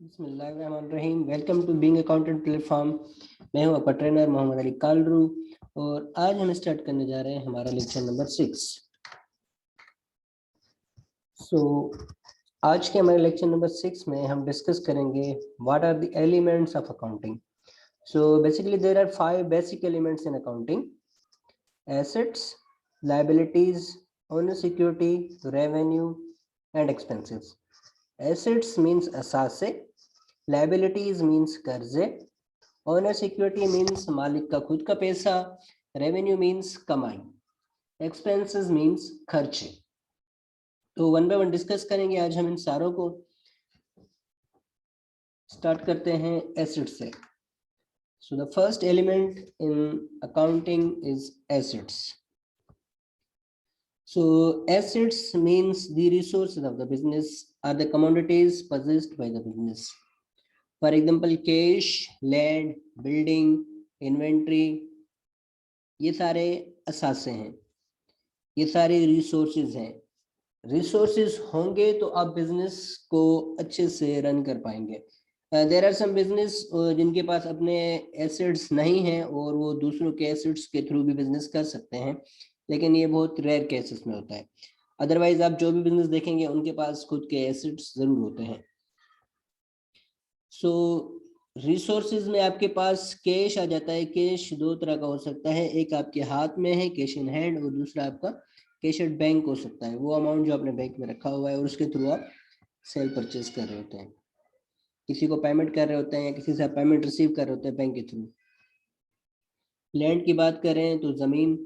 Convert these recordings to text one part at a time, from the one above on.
बिस्मिल्लाहिर्रहमानिर्रहीम। Welcome to being accountant platform. मैं हूं आपका ट्रेनर मोहम्मद अली कालरू और आज हम स्टार्ट करने जा रहे हैं हमारा लेक्चर नंबर 6। आज के हमारे लेक्चर नंबर 6 में हम डिस्कस करेंगे what are the elements of accounting. So basically there are 5 basic elements in accounting: assets, liabilities, owner security, revenue and expenses. Assets means असासे, लायबिलिटीज मीन्स कर्जे, ओनर सिक्योरिटी मीन्स मालिक का खुद का पैसा, रेवेन्यू मीन्स कमाई, expenses means खर्चे। तो वन बाय वन डिस्कस करेंगे आज हम इन सारों को। स्टार्ट करते हैं एसेट से। So the first element in accounting is assets. So assets means the resources of the business are the commodities possessed by the business. For example, cash, land, building, inventory, ये सारे असासे हैं, ये सारे resources हैं। Resources होंगे तो आप business को अच्छे से रन कर पाएंगे। देयर आर सम बिजनेस जिनके पास अपने एसेट्स नहीं हैं और वो दूसरों के एसेट्स के थ्रू भी बिजनेस कर सकते हैं, लेकिन ये बहुत रेयर केसेस में होता है। अदरवाइज आप जो भी बिजनेस देखेंगे उनके पास खुद के एसेट्स जरूर होते हैं। सो रिसोर्सेज में आपके पास कैश आ जाता है। कैश दो तरह का हो सकता है, एक आपके हाथ में है कैश इन हैंड, और दूसरा आपका कैश एट बैंक हो सकता है, वो अमाउंट जो आपने बैंक में रखा हुआ है और उसके थ्रू आप सेल परचेज कर रहे होते हैं, किसी को पेमेंट कर रहे होते हैं या किसी से पेमेंट रिसीव कर रहे होते हैं बैंक के थ्रू। लैंड की बात करें तो ज़मीन,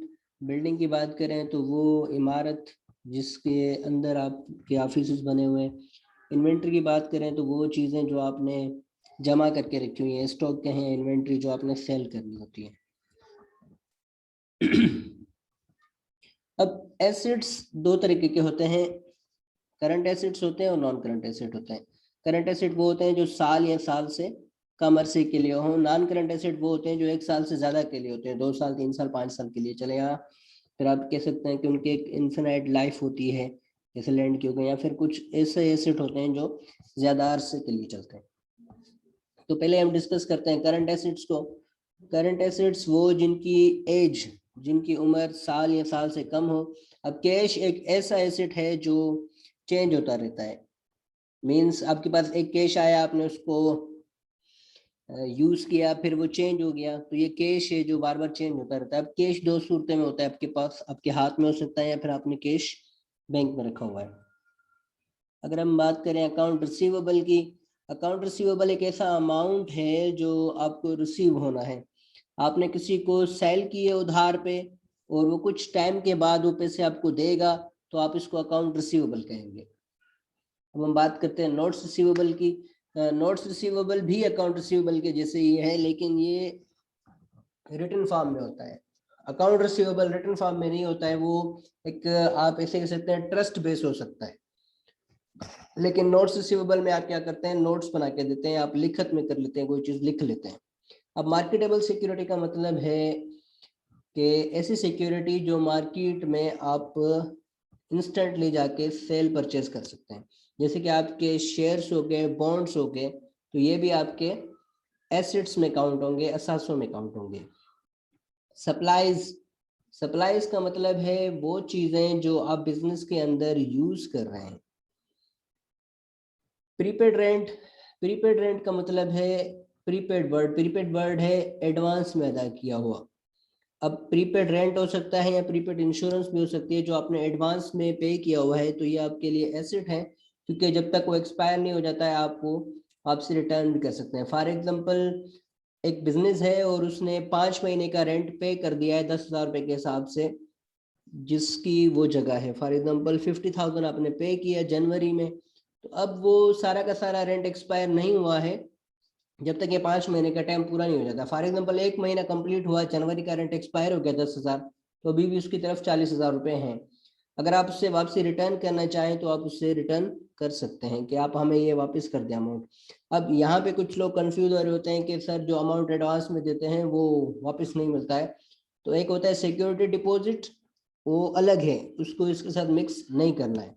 बिल्डिंग की बात करें तो वो इमारत जिसके अंदर आपके ऑफिस बने हुए हैं। इन्वेंट्री की बात करें तो वो चीज़ें जो आपने जमा करके रखी हुई है, स्टॉक के हैं, इन्वेंट्री जो आपने सेल करनी होती है। अब एसेट्स दो तरीके के होते हैं, करंट एसेट्स होते हैं और नॉन करंट एसेट होते हैं। करंट एसेट वो होते हैं जो साल या साल से कम अरसे के लिए हो। नॉन करंट एसेट वो होते हैं जो 1 साल से ज्यादा के लिए होते हैं, 2 साल, 3 साल, 5 साल के लिए चले। या फिर आप कह सकते हैं कि उनकी एक इन्फिनाइट लाइफ होती है, जैसे लैंड की हो गई, या फिर कुछ ऐसे एसेट होते हैं जो ज्यादा अरसे के लिए चलते हैं। तो पहले हम डिस्कस करते हैं करंट एसेट्स को। करंट एसेट्स वो जिनकी एज, जिनकी उम्र साल या साल से कम हो। अब कैश एक ऐसा एसेट है जो चेंज होता रहता है। मींस आपके पास एक कैश आया, आपने उसको यूज किया, फिर वो चेंज हो गया, तो ये कैश है जो बार बार चेंज होता रहता है। अब कैश दो सूरतें में होता है, आपके पास आपके हाथ में हो सकता है या फिर आपने कैश बैंक में रखा हुआ है। अगर हम बात करें अकाउंट रिसीवेबल की, अकाउंट रिसीवेबल एक ऐसा अमाउंट है जो आपको रिसीव होना है। आपने किसी को सेल किए उधार पे और वो कुछ टाइम के बाद वो पैसे आपको देगा, तो आप इसको अकाउंट रिसीवेबल कहेंगे। अब हम बात करते हैं नोट्स रिसीवेबल की। नोट्स रिसीवेबल भी अकाउंट रिसीवेबल के जैसे ही है, लेकिन ये रिटन फॉर्म में होता है। अकाउंट रिसीवेबल रिटन फॉर्म में नहीं होता है, वो एक आप ऐसे कह सकते हैं ट्रस्ट बेस हो सकता है। लेकिन नोट्स रिसीवेबल में आप क्या करते हैं, नोट्स बना के देते हैं, आप लिखत में कर लेते हैं, कोई चीज लिख लेते हैं। अब मार्केटेबल सिक्योरिटी का मतलब है कि ऐसी सिक्योरिटी जो मार्केट में आप इंस्टेंटली जाके सेल परचेज कर सकते हैं, जैसे कि आपके शेयर्स हो गए, बॉन्ड्स हो गए, तो ये भी आपके एसेट्स में काउंट होंगे, असासों में काउंट होंगे। सप्लाईज, सप्लाईज का मतलब है वो चीजें जो आप बिजनेस के अंदर यूज कर रहे हैं। प्रीपेड रेंट, प्रीपेड रेंट का मतलब है प्रीपेड वर्ड है एडवांस में अदा किया हुआ। अब प्रीपेड रेंट हो सकता है या प्रीपेड इंश्योरेंस भी हो सकती है जो आपने एडवांस में पे किया हुआ है, तो ये आपके लिए एसेट है, क्योंकि जब तक वो एक्सपायर नहीं हो जाता है आप वो आपसे रिटर्न भी कर सकते हैं। फॉर एग्जांपल, एक बिजनेस है और उसने 5 महीने का रेंट पे कर दिया है 10,000 रुपए के हिसाब से, जिसकी वो जगह है। फॉर एग्जांपल 50,000 आपने पे किया जनवरी में, तो अब वो सारा का सारा रेंट एक्सपायर नहीं हुआ है जब तक ये 5 महीने का टाइम पूरा नहीं हो जाता। फॉर एग्जाम्पल 1 महीना कंप्लीट हुआ, जनवरी का रेंट एक्सपायर हो गया 10,000, तो अभी भी उसकी तरफ 40,000 रुपए हैं। अगर आप उससे वापसी रिटर्न करना चाहें तो आप उससे रिटर्न कर सकते हैं कि आप हमें ये वापस कर दें अमाउंट। अब यहाँ पे कुछ लोग कंफ्यूज हो रहे होते हैं कि सर जो अमाउंट एडवांस में देते हैं वो वापस नहीं मिलता है। तो एक होता है सिक्योरिटी डिपॉजिट, वो अलग है, उसको इसके साथ मिक्स नहीं करना है।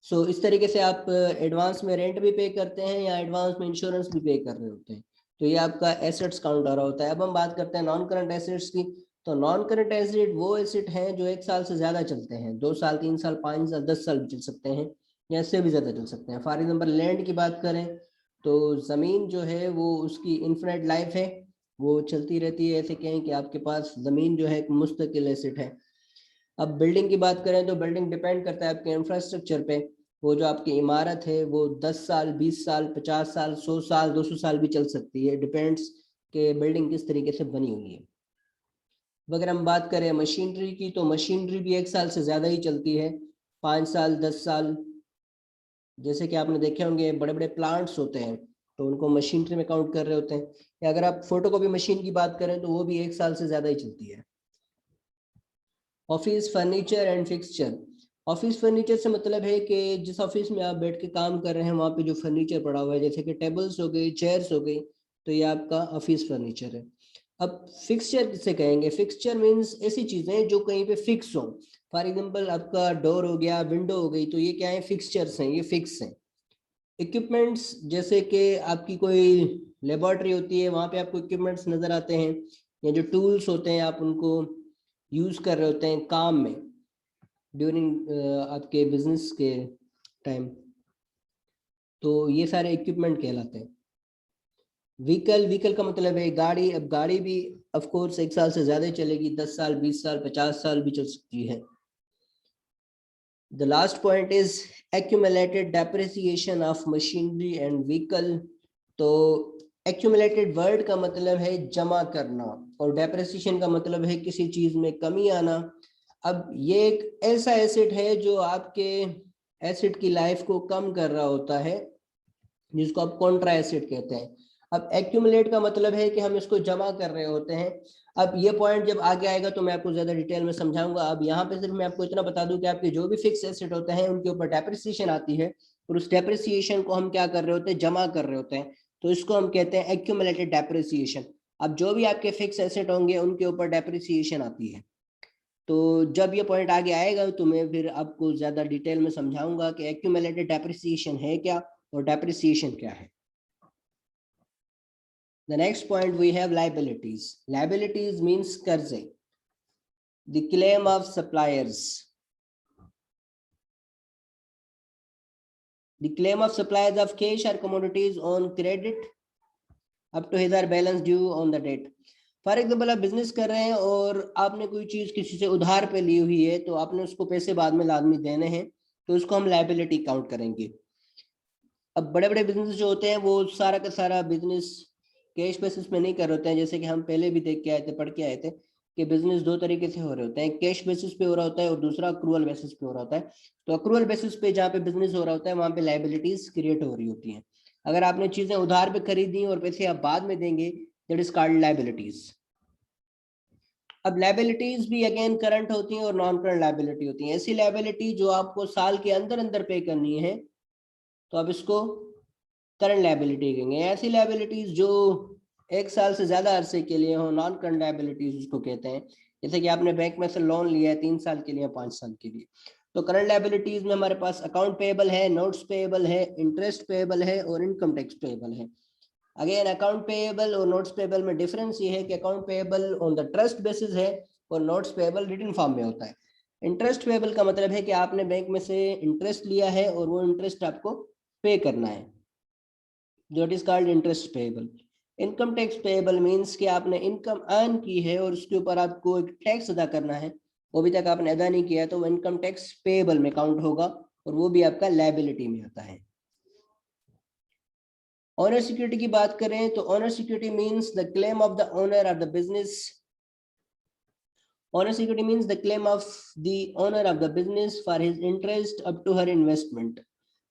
सो इस तरीके से आप एडवांस में रेंट भी पे करते हैं या एडवांस में इंश्योरेंस भी पे कर रहे होते हैं, तो ये आपका एसेट्स काउंट हो रहा होता है। अब हम बात करते हैं नॉन करंट एसेट्स की। तो नॉन करंट एसेट वो एसेट हैं जो 1 साल से ज्यादा चलते हैं, 2 साल, 3 साल, 5 साल, 10 साल भी चल सकते हैं या इससे भी ज्यादा चल सकते हैं। फॉर एग्जाम्पल लैंड की बात करें तो जमीन जो है वो उसकी इन्फिनिट लाइफ है, वो चलती रहती है। ऐसे कहें कि आपके पास जमीन जो है एक मुस्तकिल एसेट है। अब बिल्डिंग की बात करें तो बिल्डिंग डिपेंड करता है आपके इंफ्रास्ट्रक्चर पे। वो जो आपकी इमारत है वो 10 साल, 20 साल, 50 साल, 100 साल, 200 साल भी चल सकती है, डिपेंड्स कि बिल्डिंग किस तरीके से बनी हुई है। अगर हम बात करें मशीनरी की तो मशीनरी भी 1 साल से ज़्यादा ही चलती है, 5 साल, 10 साल। जैसे कि आपने देखे होंगे बड़े बड़े प्लांट्स होते हैं तो उनको मशीनरी में काउंट कर रहे होते हैं। या अगर आप फोटोकॉपी मशीन की बात करें तो वो भी 1 साल से ज़्यादा ही चलती है। Office furniture and fixture. Office furniture से मतलब है कि जिस ऑफिस में आप बैठ के काम कर रहे हैं वहाँ पे जो फर्नीचर पड़ा हुआ है, जैसे कि टेबल्स हो गई, चेयर्स हो गई, तो ये आपका ऑफिस फर्नीचर है। अब फिक्सचर किसे कहेंगे? फिक्सचर मीन्स ऐसी चीजें जो कहीं पे फिक्स हो। फॉर एग्जाम्पल आपका डोर हो गया, विंडो हो गई, तो ये क्या है? फिक्सचर्स हैं, ये फिक्स हैं। इक्विपमेंट्स जैसे कि आपकी कोई लेबोरेटरी होती है, वहाँ पे आपको इक्विपमेंट्स नजर आते हैं, या जो टूल्स होते हैं आप उनको यूज कर रहे होते हैं काम में, ड्यूरिंग आपके बिजनेस के टाइम, तो ये सारे इक्विपमेंट कहलाते हैं। व्हीकल, व्हीकल का मतलब है गाड़ी। अब गाड़ी भी ऑफ कोर्स 1 साल से ज्यादा चलेगी, 10 साल, 20 साल, 50 साल भी चल सकती है। The last point is accumulated depreciation of machinery and vehicle। तो accumulated वर्ड का मतलब है जमा करना, और डेप्रिसिएशन का मतलब है किसी चीज में कमी आना। अब ये एक ऐसा एसेट है जो आपके एसेट की लाइफ को कम कर रहा होता है, जिसको आप कॉन्ट्रा एसेट कहते हैं। अब एक्यूमुलेट का मतलब है कि हम इसको जमा कर रहे होते हैं। अब ये पॉइंट जब आगे आएगा तो मैं आपको ज्यादा डिटेल में समझाऊंगा। अब यहाँ पे सिर्फ मैं आपको इतना बता दूं कि आपके जो भी फिक्स एसेट होते हैं उनके ऊपर डेप्रिसिएशन आती है, और उस डेप्रिसिएशन को हम क्या कर रहे होते हैं? जमा कर रहे होते हैं। तो इसको हम कहते हैं एक्यूमुलेटेड डेप्रिसिएशन। अब जो भी आपके फिक्स एसेट होंगे उनके ऊपर डेप्रिसिएशन आती है। तो जब ये पॉइंट आगे आएगा तो मैं फिर आपको ज्यादा डिटेल में समझाऊंगा कि एक्यूमुलेटेड डेप्रिसिएशन है क्या और डेप्रिसिएशन क्या है। The next point we have liabilities. Liabilities means कर्जे, the claim of suppliers. The claim of suppliers of cash or commodities on credit up to his or balance due on the date. For example आप business कर रहे हैं और आपने कोई चीज किसी से उधार पे ली हुई है, तो आपने उसको पैसे बाद में लाजमी देने हैं, तो उसको हम लाइबिलिटी काउंट करेंगे। अब बड़े बड़े बिजनेस जो होते हैं वो सारा का सारा बिजनेस कैश बेसिस पे नहीं कर रहे होते हैं। जैसे कि हम पहले भी देख के आए थे, पढ़ के आए थे कि बिजनेस दो तरीके से हो रहे होते हैं, कैश बेसिस पे हो रहा होता है और दूसरा अक्रूवल बेसिस पे हो रहा होता है। तो अक्रूवल बेसिस पे जहाँ पे बिजनेस हो रहा होता है वहाँ पे लाइबिलिटीज क्रिएट हो रही होती हैं। अगर आपने चीजें उधार पे खरीदी और पैसे आप बाद में देंगे, दैट इज कॉल्ड लाइबिलिटीज। अब लाइबिलिटीज भी अगेन करंट होती हैं और नॉन करंट लाइबिलिटी होती हैं। ऐसी लाइबिलिटी जो आपको साल के अंदर अंदर पे करनी है तो आप इसको करंट लायबिलिटी कहेंगे। ऐसी लायबिलिटीज जो 1 साल से ज्यादा अरसे के लिए हो, नॉन करंट लायबिलिटीज उसको कहते हैं। जैसे कि आपने बैंक में से लोन लिया है 3 साल के लिए, 5 साल के लिए, तो करंट लायबिलिटीज में हमारे पास अकाउंट पेएबल है, नोट्स पेएबल है, इंटरेस्ट पेएबल है और इनकम टैक्स पेएबल है। अगेन अकाउंट पेएबल और नोट्स पेएबल में डिफरेंस ये है कि account payable on the trust basis है और नोट्स पेएबल रिटन फॉर्म में होता है। इंटरेस्ट पेएबल का मतलब है कि आपने बैंक में से इंटरेस्ट लिया है और वो इंटरेस्ट आपको पे करना है, जो it is called interest payable. Income tax payable means कि आपने इनकम अर्न की है और उसके ऊपर आपको एक टैक्स अदा करना है, वो अभी तक आपने अदा नहीं किया, तो वो इनकम टैक्स पेएबल में काउंट होगा और वो भी आपका लायबिलिटी में आता है। ओनर सिक्योरिटी की बात करें तो owner security means the claim of the owner of the business. Owner security means the claim of the owner of the business for his interest up to her investment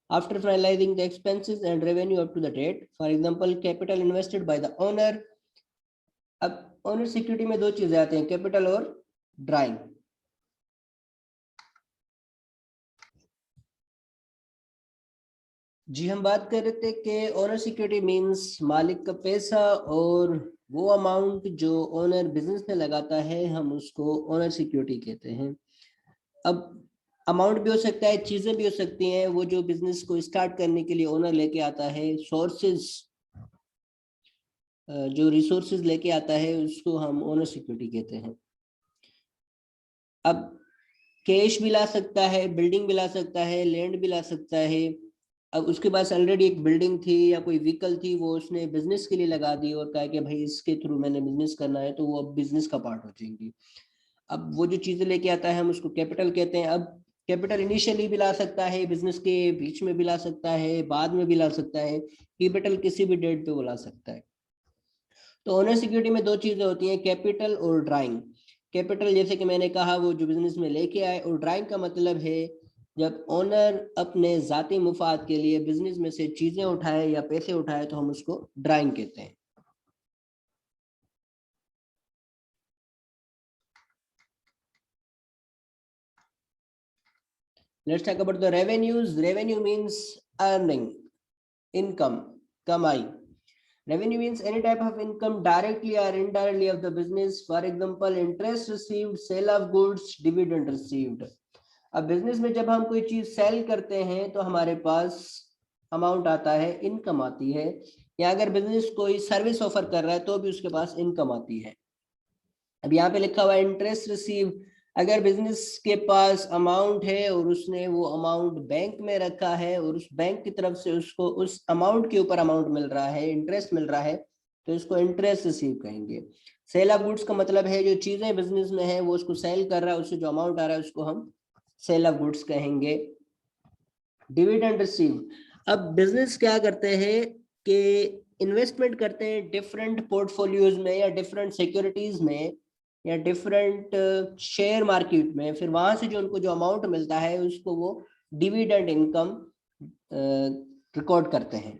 after finalizing the expenses and revenue up to the date. For example, capital invested by the owner. अब owner security में दो चीजें आती हैं, capital और drawing. जी हम बात कर रहे थे कि ओनर सिक्योरिटी मींस मालिक का पैसा और वो अमाउंट जो ओनर बिजनेस में लगाता है, हम उसको ओनर सिक्योरिटी कहते हैं। अब अमाउंट भी हो सकता है, चीजें भी हो सकती हैं। वो जो बिजनेस को स्टार्ट करने के लिए ओनर लेके आता है, सोर्सेज, जो रिसोर्सेज लेके आता है, उसको हम ओनर सिक्योरिटी कहते हैं। अब कैश भी ला सकता है, बिल्डिंग भी ला सकता है, लैंड भी ला सकता है। अब उसके पास ऑलरेडी एक बिल्डिंग थी या कोई व्हीकल थी, वो उसने बिजनेस के लिए लगा दी और कहा कि भाई इसके थ्रू मैंने बिजनेस करना है, तो वो अब बिजनेस का पार्ट हो जाएंगी। अब वो जो चीजें लेके आता है हम उसको कैपिटल कहते हैं। अब कैपिटल इनिशियली भी ला सकता है, बिजनेस के बीच में भी ला सकता है, बाद में भी ला सकता है, कैपिटल किसी भी डेट पे वो ला सकता है। तो ओनर सिक्योरिटी में दो चीजें होती हैं, कैपिटल और ड्राइंग। कैपिटल जैसे कि मैंने कहा वो जो बिजनेस में लेके आए, और ड्राइंग का मतलब है जब ओनर अपने जाती मुफाद के लिए बिजनेस में से चीजें उठाए या पैसे उठाए, तो हम उसको ड्राइंग कहते हैं। Let's talk about the revenues. Revenue means earning, income, kamai. Revenue means any type of income directly or indirectly of the business. For example, interest received, sale of goods, dividend received. अब business में जब हम कोई चीज cell करते हैं तो हमारे पास अमाउंट आता है, इनकम आती है। या अगर बिजनेस कोई सर्विस ऑफर कर रहा है तो भी उसके पास इनकम आती है। अब यहाँ पे लिखा हुआ है इंटरेस्ट रिसीव। अगर बिजनेस के पास अमाउंट है और उसने वो अमाउंट बैंक में रखा है और उस बैंक की तरफ से उसको उस अमाउंट के ऊपर अमाउंट मिल रहा है, इंटरेस्ट मिल रहा है, तो इसको इंटरेस्ट रिसीव कहेंगे। सेल ऑफ गुड्स का मतलब है जो चीजें बिजनेस में है वो उसको सेल कर रहा है, उससे जो अमाउंट आ रहा है उसको हम सेल ऑफ गुड्स कहेंगे। Dividend receive. अब बिजनेस क्या करते हैं कि इन्वेस्टमेंट करते हैं डिफरेंट पोर्टफोलियोज में या डिफरेंट सिक्योरिटीज में या डिफरेंट शेयर मार्केट में, फिर वहां से जो उनको जो अमाउंट मिलता है उसको वो डिविडेंड इनकम रिकॉर्ड करते हैं।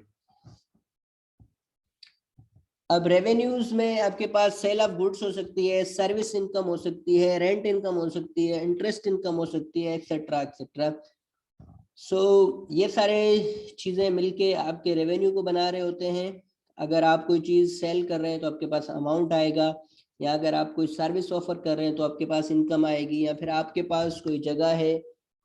अब रेवेन्यूज में आपके पास सेल ऑफ गुड्स हो सकती है, सर्विस इनकम हो सकती है, रेंट इनकम हो सकती है, इंटरेस्ट इनकम हो सकती है, एक्सेट्रा एक्सेट्रा। सो ये सारे चीजें मिलके आपके रेवेन्यू को बना रहे होते हैं। अगर आप कोई चीज सेल कर रहे हैं तो आपके पास अमाउंट आएगा, या अगर आप कोई सर्विस ऑफर कर रहे हैं तो आपके पास इनकम आएगी, या फिर आपके पास कोई जगह है,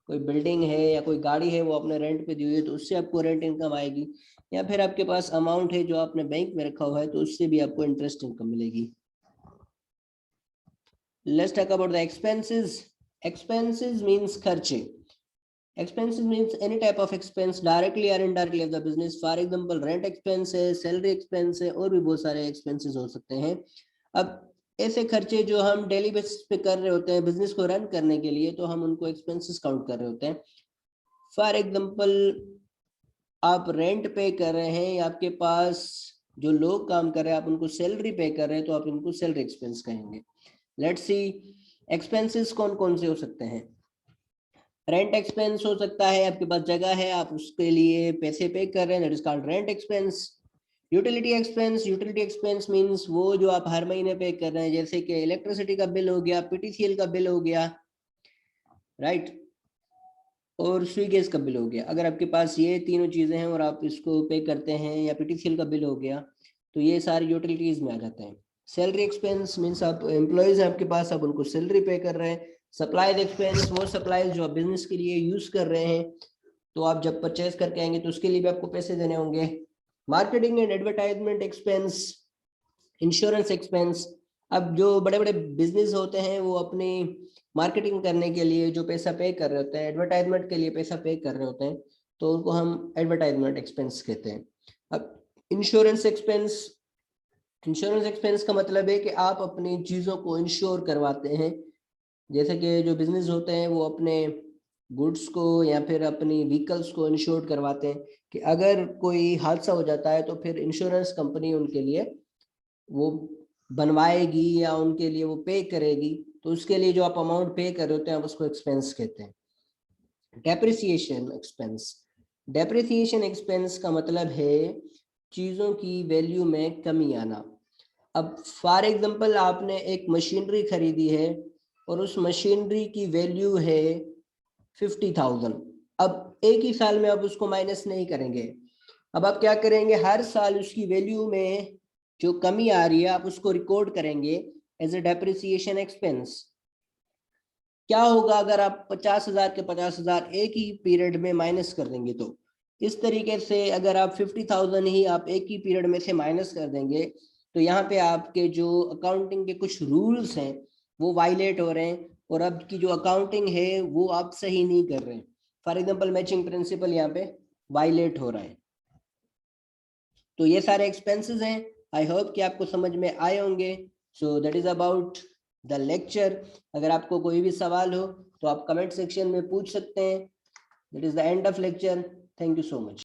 कोई बिल्डिंग है या कोई गाड़ी है वो आपने रेंट पे दी हुई है तो उससे आपको रेंट इनकम आएगी, या फिर आपके पास अमाउंट है जो आपने बैंक में रखा हुआ है तो उससे भी आपको इंटरेस्ट इनकम मिलेगी। Let's talk about the expenses. Expenses means खर्चे। Expenses means any type of expense directly or indirectly of the business. For example, rent expense है, salary expense है, और भी बहुत सारे expenses हो सकते हैं। अब ऐसे खर्चे जो हम डेली बेसिस पे कर रहे होते हैं बिजनेस को रन करने के लिए, तो हम उनको एक्सपेंसेस काउंट कर रहे होते हैं। फॉर एग्जाम्पल, आप रेंट पे कर रहे हैं या आपके पास जो लोग काम कर रहे हैं आप उनको सैलरी पे कर रहे हैं, तो आप इनको सैलरी एक्सपेंस कहेंगे। लेट्स सी एक्सपेंसेस कौन कौन से हो सकते हैं। रेंट एक्सपेंस हो सकता है, आपके पास जगह है आप उसके लिए पैसे पे कर रहे हैं, that is called rent expense. Utility expense. Utility expense means वो जो आप हर महीने पे कर रहे हैं, जैसे कि इलेक्ट्रिसिटी का बिल हो गया, पीटीसीएल का बिल हो गया, राइट, और स्विगेस का बिल हो गया। अगर आपके पास ये तीनों चीजें हैं और आप इसको पे करते हैं, या पीटीसीएल का बिल हो गया, तो ये सारी यूटिलिटीज में आ जाते हैं। सैलरी एक्सपेंस मींस आप एम्प्लॉयज हैं आपके पास, आप उनको सैलरी पे कर रहे हैं। सप्लाईज एक्सपेंस, वो सप्लाईज जो आप बिजनेस के लिए यूज कर रहे हैं, तो आप जब परचेज करके आएंगे तो उसके लिए भी आपको पैसे देने होंगे। Marketing and advertisement expense, insurance expense. अब जो बड़े बड़े बिजनेस होते हैं वो अपनी मार्केटिंग करने के लिए जो पैसा पे कर रहे होते हैं, एडवर्टाइजमेंट के लिए पैसा पे कर रहे होते हैं, तो उनको हम एडवर्टाइजमेंट एक्सपेंस कहते हैं। अब इंश्योरेंस एक्सपेंस, इंश्योरेंस एक्सपेंस का मतलब है कि आप अपनी चीजों को इंश्योर करवाते हैं। जैसे कि जो बिजनेस होते हैं वो अपने गुड्स को या फिर अपनी व्हीकल्स को इंश्योर करवाते हैं कि अगर कोई हादसा हो जाता है तो फिर इंश्योरेंस कंपनी उनके लिए वो बनवाएगी या उनके लिए वो पे करेगी, तो उसके लिए जो आप अमाउंट पे कर रहे होते हैं आप उसको एक्सपेंस कहते हैं। Depreciation expense. डेप्रिसिएशन एक्सपेंस का मतलब है चीजों की वैल्यू में कमी आना। अब फॉर एग्जांपल आपने एक मशीनरी खरीदी है और उस मशीनरी की वैल्यू है 50,000। अब एक ही साल में आप उसको माइनस नहीं करेंगे, अब आप क्या करेंगे, हर साल उसकी वैल्यू में जो कमी आ रही है आप उसको रिकॉर्ड करेंगे एज ए डेप्रिसिएशन एक्सपेंस। क्या होगा अगर आप 50,000 के 50,000 एक ही पीरियड में माइनस कर देंगे? तो इस तरीके से अगर आप 50,000 ही आप एक ही पीरियड में से माइनस कर देंगे तो यहाँ पे आपके जो अकाउंटिंग के कुछ रूल्स हैं वो वायलेट हो रहे हैं, और अब की जो अकाउंटिंग है वो आप सही नहीं कर रहे हैं। फॉर एग्जाम्पल मैचिंग प्रिंसिपल यहाँ पे वायलेट हो रहा है। तो ये सारे एक्सपेंसेस हैं। आई होप कि आपको समझ में आए होंगे। So that is about the lecture. अगर आपको कोई भी सवाल हो तो आप कमेंट सेक्शन में पूछ सकते हैं। That is the end of lecture. Thank you so much.